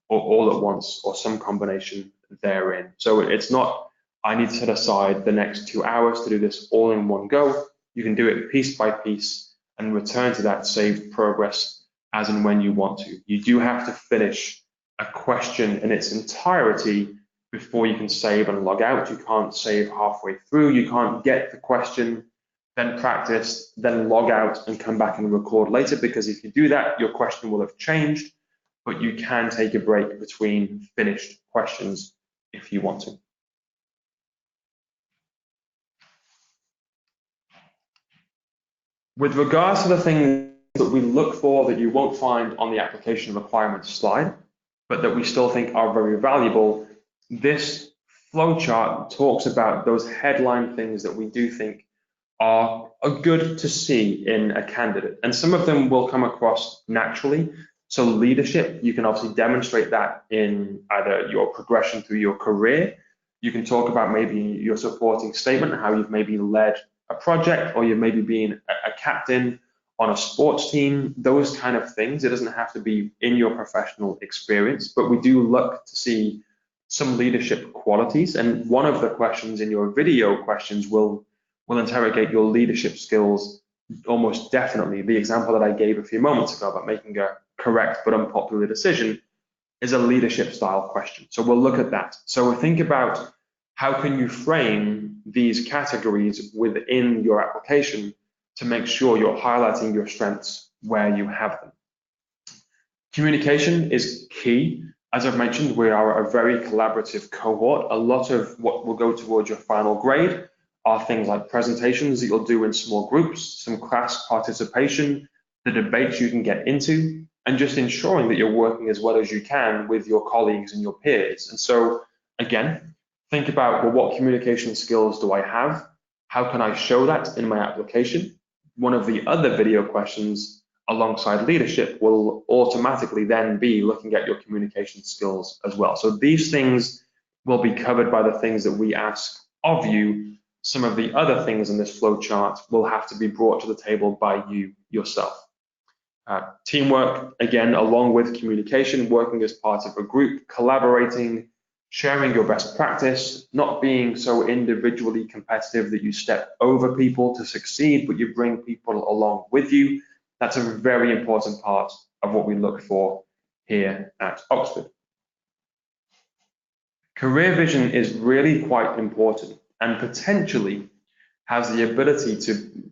or all at once or some combination therein. So it's not, I need to set aside the next 2 hours to do this all in one go. You can do it piece by piece and return to that saved progress as and when you want to. You do have to finish a question in its entirety before you can save and log out. You can't save halfway through. You can't get the question, then practice, then log out and come back and record later, because if you do that, your question will have changed, but you can take a break between finished questions if you want to. With regards to the things that we look for that you won't find on the application requirements slide, but that we still think are very valuable, this flowchart talks about those headline things that we do think are good to see in a candidate. And some of them will come across naturally. So leadership, you can obviously demonstrate that in either your progression through your career. You can talk about maybe your supporting statement, how you've maybe led a project, or you've maybe been a captain on a sports team, those kind of things. It doesn't have to be in your professional experience, but we do look to see some leadership qualities. And one of the questions in your video questions will interrogate your leadership skills almost definitely. The example that I gave a few moments ago about making a correct but unpopular decision is a leadership style question. So we'll look at that. So think about how can you frame these categories within your application to make sure you're highlighting your strengths where you have them. Communication is key. As I've mentioned, we are a very collaborative cohort. A lot of what will go towards your final grade are things like presentations that you'll do in small groups, some class participation, the debates you can get into, and just ensuring that you're working as well as you can with your colleagues and your peers. And so, again, think about, well, what communication skills do I have? How can I show that in my application? One of the other video questions alongside leadership will automatically then be looking at your communication skills as well. So these things will be covered by the things that we ask of you. Some of the other things in this flow chart will have to be brought to the table by you yourself. Teamwork, again, along with communication, working as part of a group, collaborating, sharing your best practice, not being so individually competitive that you step over people to succeed, but you bring people along with you. That's a very important part of what we look for here at Oxford. Career vision is really quite important and potentially has the ability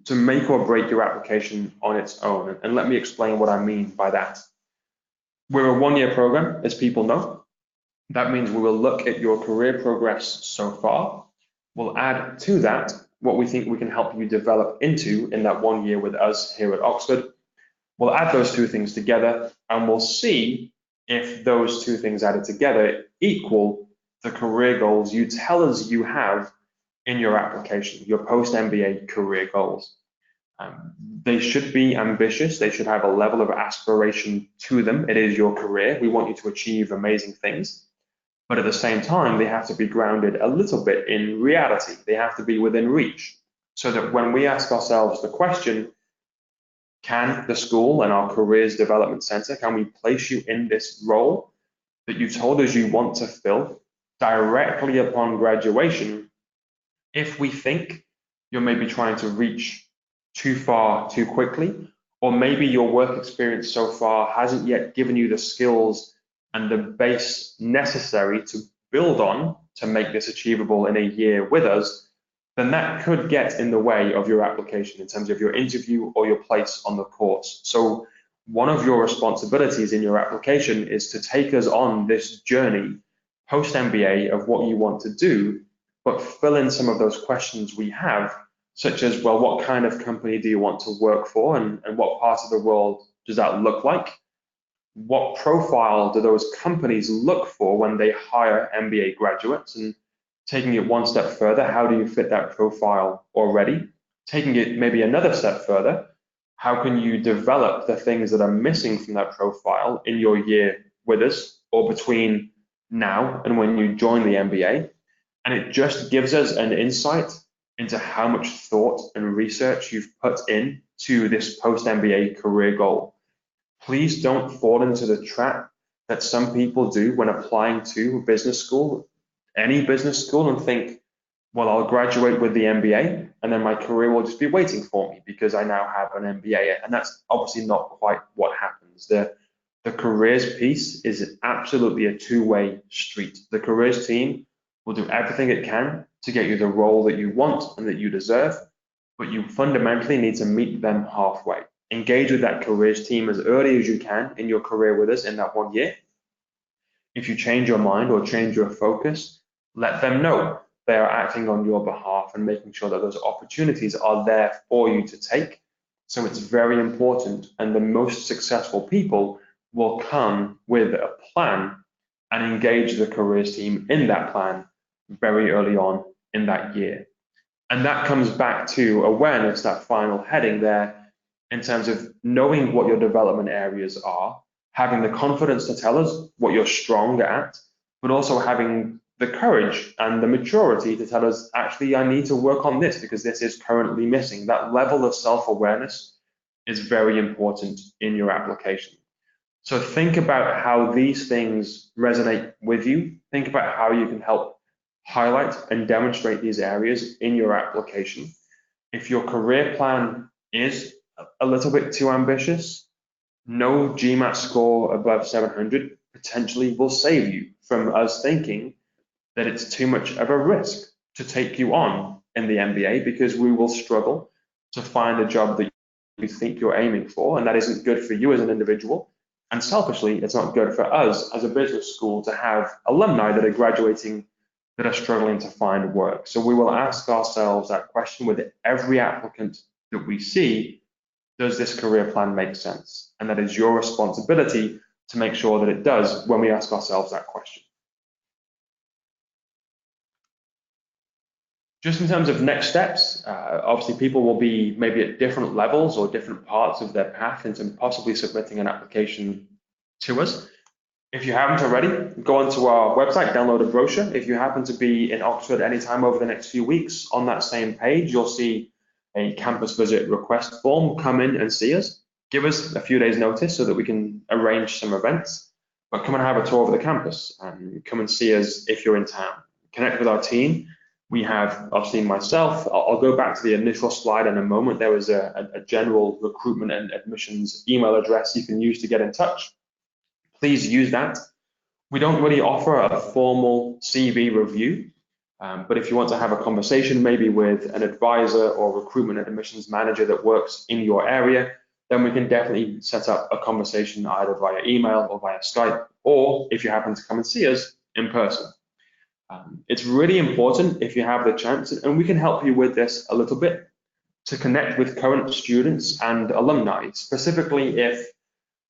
to make or break your application on its own. And let me explain what I mean by that. We're a one-year program, as people know. That means we will look at your career progress so far. We'll add to that what we think we can help you develop into in that 1 year with us here at Oxford. We'll add those two things together and we'll see if those two things added together equal the career goals you tell us you have in your application, your post-MBA career goals. They should be ambitious. They should have a level of aspiration to them. It is your career. We want you to achieve amazing things. But at the same time, they have to be grounded a little bit in reality. They have to be within reach so that when we ask ourselves the question, can the school and our careers development center, can we place you in this role that you told us you want to fill directly upon graduation? If we think you're maybe trying to reach too far too quickly, or maybe your work experience so far hasn't yet given you the skills and the base necessary to build on to make this achievable in a year with us, then that could get in the way of your application in terms of your interview or your place on the course. So one of your responsibilities in your application is to take us on this journey post-MBA of what you want to do, but fill in some of those questions we have, such as, well, what kind of company do you want to work for, and what part of the world does that look like? What profile do those companies look for when they hire MBA graduates? And taking it one step further, how do you fit that profile already? Taking it maybe another step further, how can you develop the things that are missing from that profile in your year with us or between now and when you join the MBA? And it just gives us an insight into how much thought and research you've put into this post-MBA career goal. Please don't fall into the trap that some people do when applying to business school, any business school, and think, well, I'll graduate with the MBA and then my career will just be waiting for me because I now have an MBA. And that's obviously not quite what happens. The careers piece is absolutely a two-way street. The careers team will do everything it can to get you the role that you want and that you deserve, but you fundamentally need to meet them halfway. Engage with that careers team as early as you can in your career with us in that 1 year. If you change your mind or change your focus, let them know they are acting on your behalf and making sure that those opportunities are there for you to take. So it's very important, and the most successful people will come with a plan and engage the careers team in that plan very early on in that year. And that comes back to awareness, that final heading there, in terms of knowing what your development areas are, having the confidence to tell us what you're strong at, but also having the courage and the maturity to tell us, actually, I need to work on this because this is currently missing. That level of self-awareness is very important in your application. So think about how these things resonate with you. Think about how you can help highlight and demonstrate these areas in your application. If your career plan is a little bit too ambitious, no GMAT score above 700 potentially will save you from us thinking that it's too much of a risk to take you on in the MBA, because we will struggle to find a job that you think you're aiming for, and that isn't good for you as an individual. And selfishly, it's not good for us as a business school to have alumni that are graduating that are struggling to find work. So we will ask ourselves that question with every applicant that we see: does this career plan make sense? And that is your responsibility to make sure that it does when we ask ourselves that question. Just in terms of next steps, obviously people will be maybe at different levels or different parts of their path into possibly submitting an application to us. If you haven't already, go onto our website, download a brochure. If you happen to be in Oxford anytime over the next few weeks, on that same page, you'll see a campus visit request form. Come in and see us. Give us a few days notice so that we can arrange some events, but come and have a tour of the campus and come and see us if you're in town. Connect with our team. We have, obviously myself, I'll go back to the initial slide in a moment. There was a general recruitment and admissions email address you can use to get in touch. Please use that. We don't really offer a formal CV review, but if you want to have a conversation maybe with an advisor or recruitment and admissions manager that works in your area, then we can definitely set up a conversation either via email or via Skype, or if you happen to come and see us in person. It's really important if you have the chance, and we can help you with this a little bit, to connect with current students and alumni, specifically if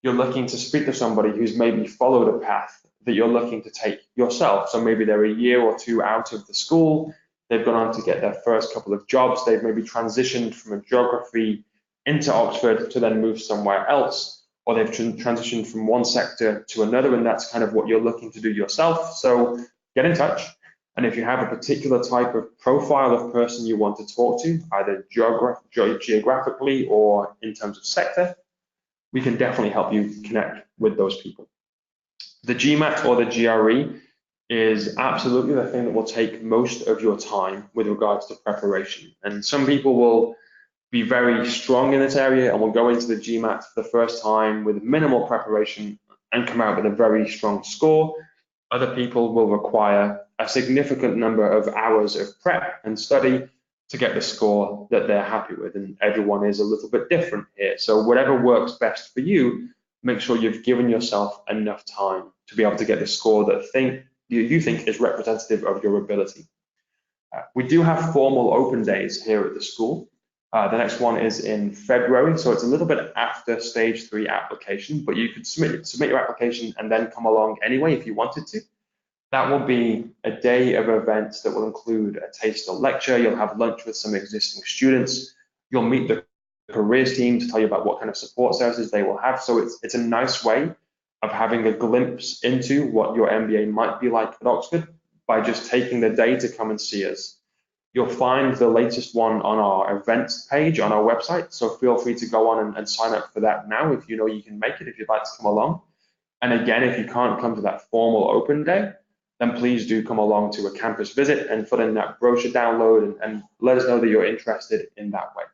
you're looking to speak to somebody who's maybe followed a path that you're looking to take yourself. So maybe they're a year or two out of the school, they've gone on to get their first couple of jobs, they've maybe transitioned from a geography into Oxford to then move somewhere else, or they've transitioned from one sector to another, and that's kind of what you're looking to do yourself. So get in touch. And if you have a particular type of profile of person you want to talk to, either geographically or in terms of sector, we can definitely help you connect with those people. The GMAT or the GRE is absolutely the thing that will take most of your time with regards to preparation. And some people will be very strong in this area and will go into the GMAT for the first time with minimal preparation and come out with a very strong score. Other people will require a significant number of hours of prep and study to get the score that they're happy with, and everyone is a little bit different here. So whatever works best for you, make sure you've given yourself enough time to be able to get the score that you think is representative of your ability. We do have formal open days here at the school. The next one is in February, so it's a little bit after stage 3 application, but you could submit your application and then come along anyway if you wanted to. That will be a day of events that will include a taster lecture. You'll have lunch with some existing students. You'll meet the careers team to tell you about what kind of support services they will have. So it's a nice way of having a glimpse into what your MBA might be like at Oxford by just taking the day to come and see us. You'll find the latest one on our events page on our website. So feel free to go on and sign up for that now if you know you can make it, if you'd like to come along. And again, if you can't come to that formal open day, then please do come along to a campus visit and fill in that brochure download and let us know that you're interested in that way.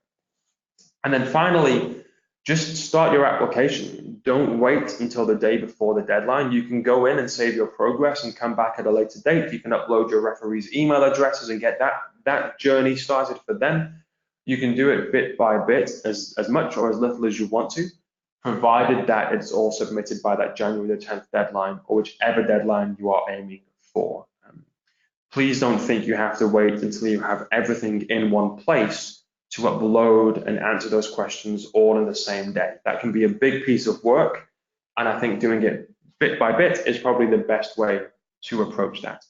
And then finally, just start your application. Don't wait until the day before the deadline. You can go in and save your progress and come back at a later date. You can upload your referee's email addresses and get that journey started for them. You can do it bit by bit, as much or as little as you want to, provided that it's all submitted by that January the 10th deadline or whichever deadline you are aiming for. Please don't think you have to wait until you have everything in one place to upload and answer those questions all in the same day. That can be a big piece of work, and I think doing it bit by bit is probably the best way to approach that.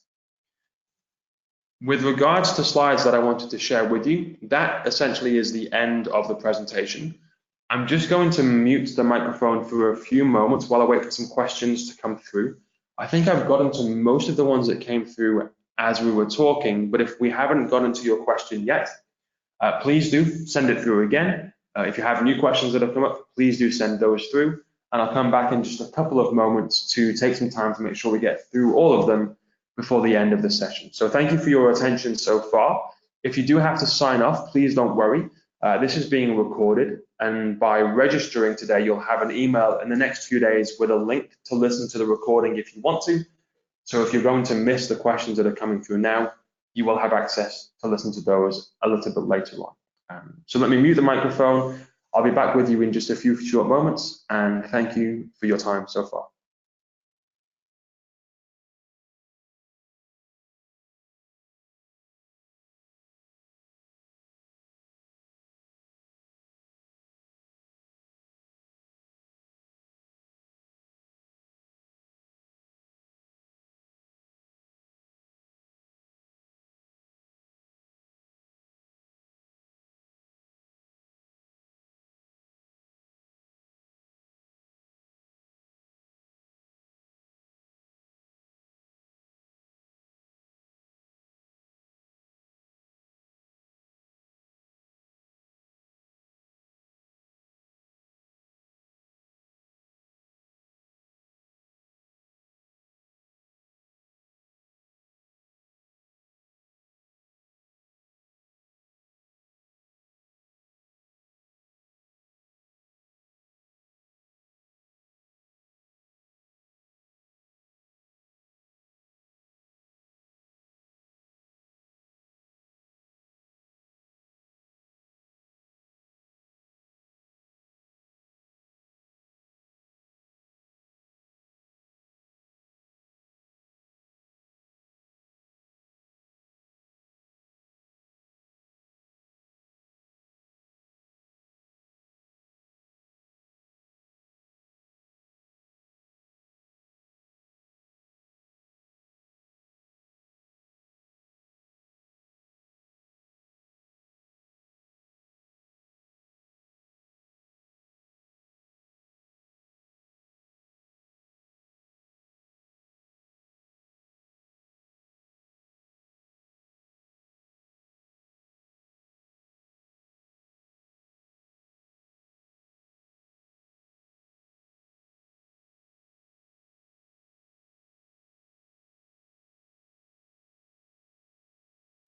With regards to slides that I wanted to share with you, that essentially is the end of the presentation. I'm just going to mute the microphone for a few moments while I wait for some questions to come through. I think I've gotten to most of the ones that came through as we were talking, but if we haven't gotten to your question yet, please do send it through again. If you have new questions that have come up, please do send those through, and I'll come back in just a couple of moments to take some time to make sure we get through all of them before the end of the session. So thank you for your attention so far. If you do have to sign off, please don't worry. This is being recorded, and by registering today, you'll have an email in the next few days with a link to listen to the recording if you want to. So if you're going to miss the questions that are coming through now, you will have access to listen to those a little bit later on. So let me mute the microphone. I'll be back with you in just a few short moments, and thank you for your time so far.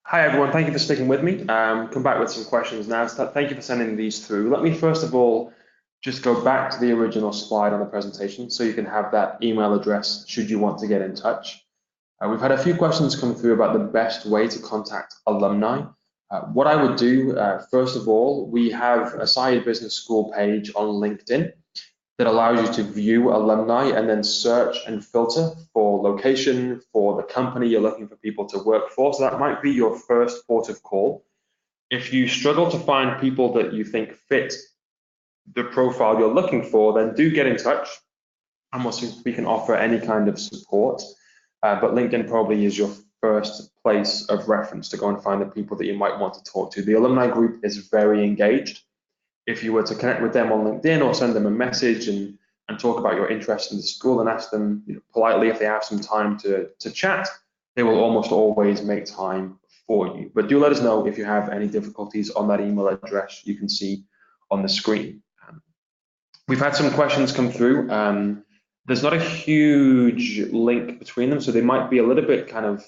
Hi everyone, thank you for sticking with me. Come back with some questions now. So thank you for sending these through. Let me first of all just go back to the original slide on the presentation so you can have that email address should you want to get in touch. We've had a few questions come through about the best way to contact alumni. What I would do, first of all, we have a Side Business School page on LinkedIn that allows you to view alumni and then search and filter for location, for the company you're looking for people to work for. So that might be your first port of call. If you struggle to find people that you think fit the profile you're looking for, then do get in touch and we'll see if we can offer any kind of support. But LinkedIn probably is your first place of reference to go and find the people that you might want to talk to. The alumni group is very engaged. If you were to connect with them on LinkedIn or send them a message and talk about your interest in the school and ask them politely if they have some time to chat, they will almost always make time for you. But do let us know if you have any difficulties on that email address you can see on the screen. We've had some questions come through. There's not a huge link between them, so they might be a little bit kind of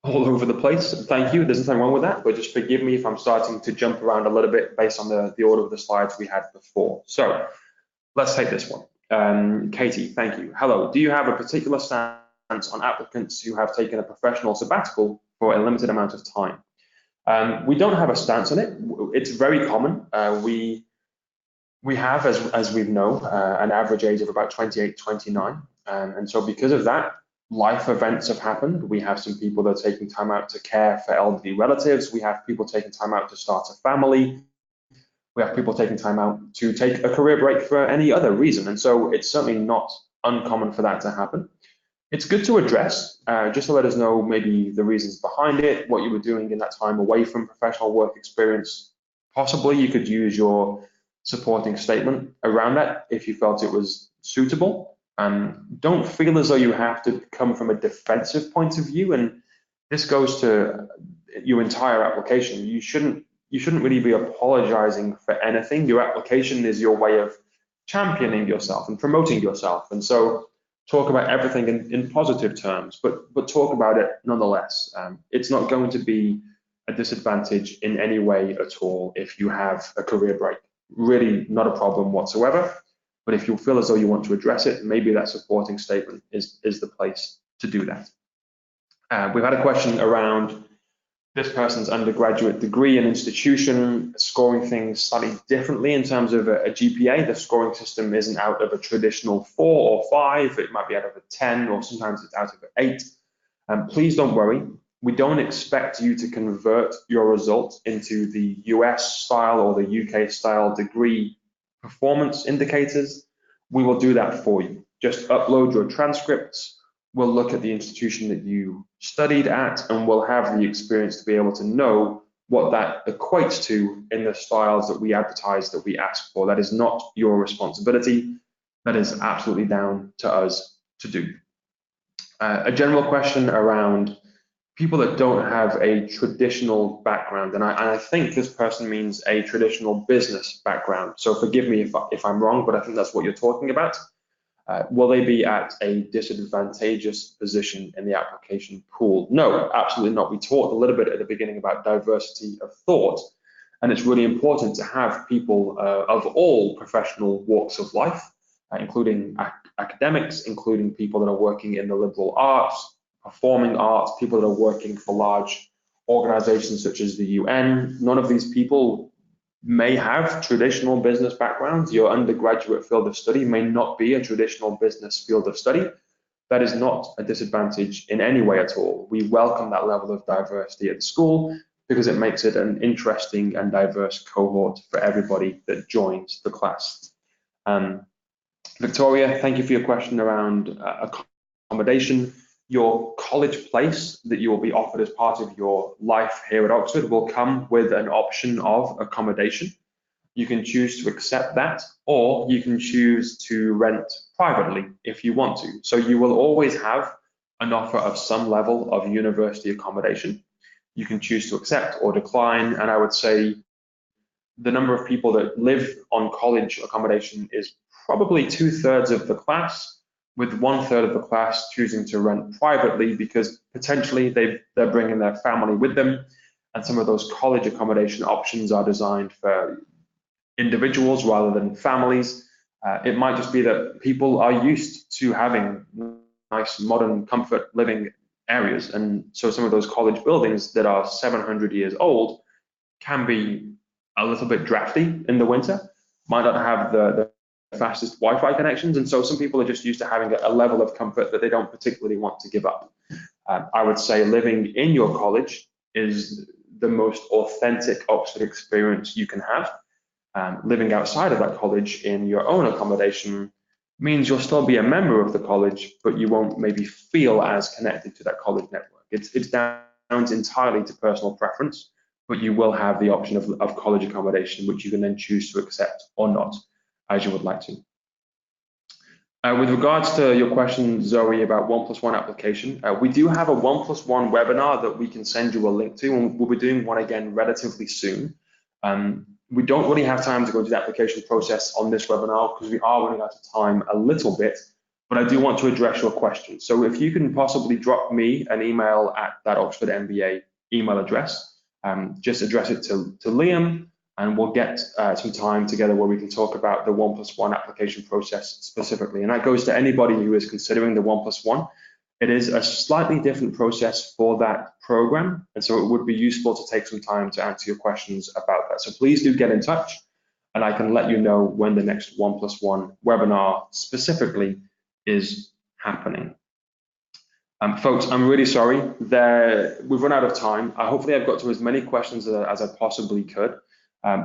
all over the place. Thank you. There's nothing wrong with that, but just forgive me if I'm starting to jump around a little bit based on the order of the slides we had before. So let's take this one. Katie, thank you. Hello. Do you have a particular stance on applicants who have taken a professional sabbatical for a limited amount of time? We don't have a stance on it. It's very common. We have, as we know, an average age of about 28, 29. And so because of that, life events have happened. We have some people that are taking time out to care for elderly relatives. We have people taking time out to start a family. We have people taking time out to take a career break for any other reason. And so it's certainly not uncommon for that to happen. It's good to address, just to let us know maybe the reasons behind it, what you were doing in that time away from professional work experience. Possibly you could use your supporting statement around that if you felt it was suitable. Don't feel as though you have to come from a defensive point of view, and this goes to your entire application. You shouldn't really be apologizing for anything. Your application is your way of championing yourself and promoting yourself, and so talk about everything in positive terms, but talk about it nonetheless. It's not going to be a disadvantage in any way at all if you have a career break. Really not a problem whatsoever. But if you feel as though you want to address it, maybe that supporting statement is the place to do that. We've had a question around this person's undergraduate degree and institution scoring things slightly differently in terms of a GPA. The scoring system isn't out of a traditional 4 or 5. It might be out of a 10, or sometimes it's out of an 8. Please don't worry. We don't expect you to convert your results into the US style or the UK style degree performance indicators. We will do that for you. Just upload your transcripts. We'll look at the institution that you studied at, and we'll have the experience to be able to know what that equates to in the styles that we advertise, that we ask for. That is not your responsibility. That is absolutely down to us to do. A general question around people that don't have a traditional background, and I think this person means a traditional business background. So forgive me if I'm wrong, but I think that's what you're talking about. Will they be at a disadvantageous position in the application pool? No, absolutely not. We talked a little bit at the beginning about diversity of thought, and it's really important to have people of all professional walks of life, including academics, including people that are working in the liberal arts, performing arts, people that are working for large organizations such as the UN. None of these people may have traditional business backgrounds. Your undergraduate field of study may not be a traditional business field of study. That is not a disadvantage in any way at all. We welcome that level of diversity at the school because it makes it an interesting and diverse cohort for everybody that joins the class. Victoria, thank you for your question around accommodation. Your college place that you will be offered as part of your life here at Oxford will come with an option of accommodation. You can choose to accept that, or you can choose to rent privately if you want to. So you will always have an offer of some level of university accommodation. You can choose to accept or decline, and I would say the number of people that live on college accommodation is probably 2/3 of the class, with 1/3 of the class choosing to rent privately because potentially they're bringing their family with them, and some of those college accommodation options are designed for individuals rather than families. It might just be that people are used to having nice, modern, comfort living areas, and so some of those college buildings that are 700 years old can be a little bit drafty in the winter, might not have the fastest Wi-Fi connections, and so some people are just used to having a level of comfort that they don't particularly want to give up. I would say living in your college is the most authentic Oxford experience you can have. Living outside of that college in your own accommodation means you'll still be a member of the college, but you won't maybe feel as connected to that college network. It's down entirely to personal preference, but you will have the option of college accommodation, which you can then choose to accept or not, as you would like to. With regards to your question, Zoe, about 1+1 application, we do have a 1+1 webinar that we can send you a link to, and we'll be doing one again relatively soon. We don't really have time to go into the application process on this webinar because we are running out of time a little bit, but I do want to address your question. So if you can possibly drop me an email at that Oxford MBA email address, just address it to Liam, and we'll get some time together where we can talk about the 1+1 application process specifically. And that goes to anybody who is considering the 1+1. It is a slightly different process for that program, and so it would be useful to take some time to answer your questions about that. So please do get in touch, and I can let you know when the next 1+1 webinar specifically is happening. Folks, I'm really sorry. We've run out of time. Hopefully I've got to as many questions as I possibly could.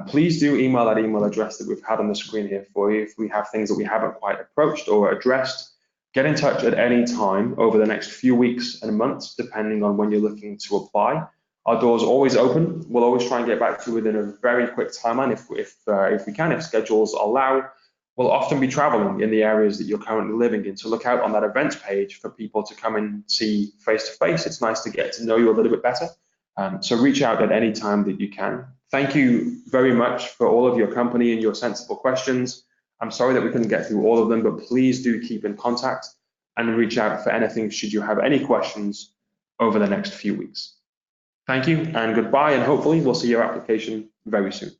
Please do email that email address that we've had on the screen here for you. If we have things that we haven't quite approached or addressed, get in touch at any time over the next few weeks and months, depending on when you're looking to apply. Our doors are always open. We'll always try and get back to you within a very quick timeline if we can, if schedules allow. We'll often be traveling in the areas that you're currently living in, so look out on that events page for people to come and see face to face. It's nice to get to know you a little bit better. So reach out at any time that you can. Thank you very much for all of your company and your sensible questions. I'm sorry that we couldn't get through all of them, but please do keep in contact and reach out for anything should you have any questions over the next few weeks. Thank you and goodbye, and hopefully we'll see your application very soon.